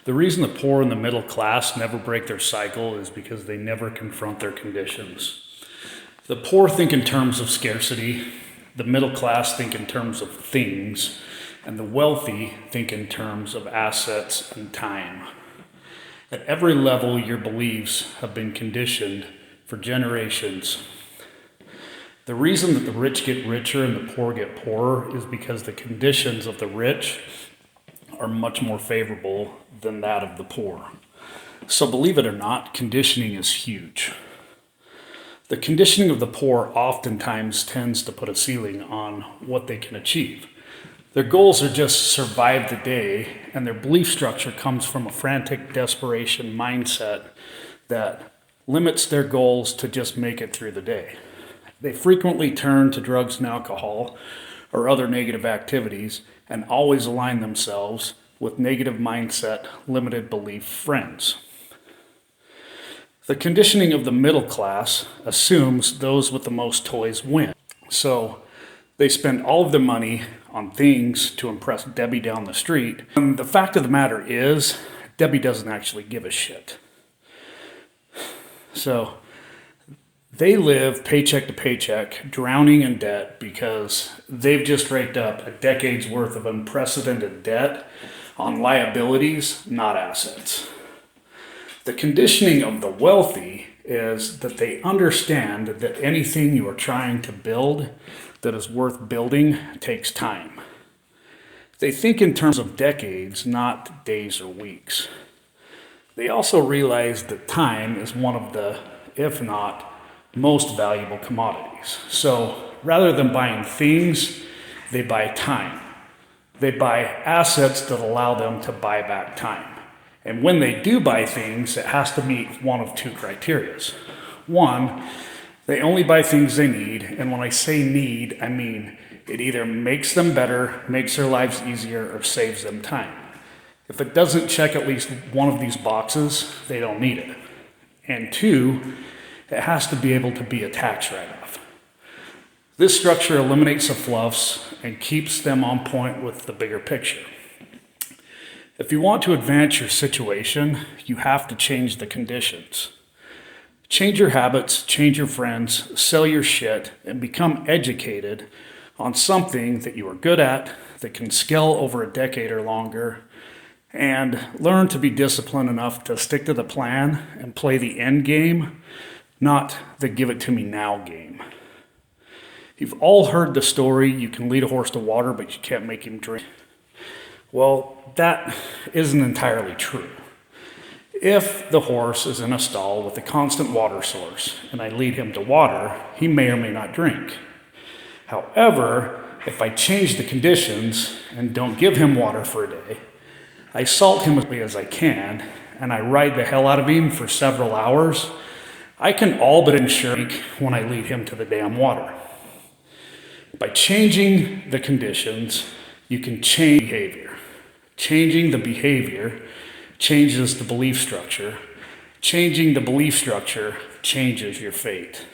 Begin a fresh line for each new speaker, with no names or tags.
The reason the poor and the middle class never break their cycle is because they never confront their conditions. The poor think in terms of scarcity, the middle class think in terms of things, and the wealthy think in terms of assets and time. At every level, your beliefs have been conditioned for generations. The reason that the rich get richer and the poor get poorer is because the conditions of the rich are much more favorable than that of the poor. So believe it or not, conditioning is huge. The conditioning of the poor oftentimes tends to put a ceiling on what they can achieve. Their goals are just survive the day, and their belief structure comes from a frantic desperation mindset that limits their goals to just make it through the day. They frequently turn to drugs and alcohol or other negative activities and always align themselves with negative mindset, limited belief friends. The conditioning of the middle class assumes those with the most toys win. So they spend all of their money on things to impress Debbie down the street. And the fact of the matter is, Debbie doesn't actually give a shit. So they live paycheck to paycheck, drowning in debt because they've just raked up a decade's worth of unprecedented debt on liabilities, not assets. The conditioning of the wealthy is that they understand that anything you are trying to build that is worth building takes time. They think in terms of decades, not days or weeks. They also realize that time is one of the, if not most valuable commodities. So rather than buying things, they buy time. They buy assets that allow them to buy back time. And when they do buy things, it has to meet one of two criteria. One, they only buy things they need. And when I say need, I mean it either makes them better, makes their lives easier, or saves them time. If it doesn't check at least one of these boxes, they don't need it. And two, it has to be able to be a tax write-off. This structure eliminates the fluffs and keeps them on point with the bigger picture. If you want to advance your situation, you have to change the conditions. Change your habits, change your friends, sell your shit, and become educated on something that you are good at, that can scale over a decade or longer, and learn to be disciplined enough to stick to the plan and play the end game, not the give it to me now game. You've all heard the story, you can lead a horse to water, but you can't make him drink. Well, that isn't entirely true. If the horse is in a stall with a constant water source and I lead him to water, he may or may not drink. However, if I change the conditions and don't give him water for a day, I salt him as quickly as I can, and I ride the hell out of him for several hours, I can all but ensure when I lead him to the damn water. By changing the conditions, you can change behavior. Changing the behavior changes the belief structure. Changing the belief structure changes your fate.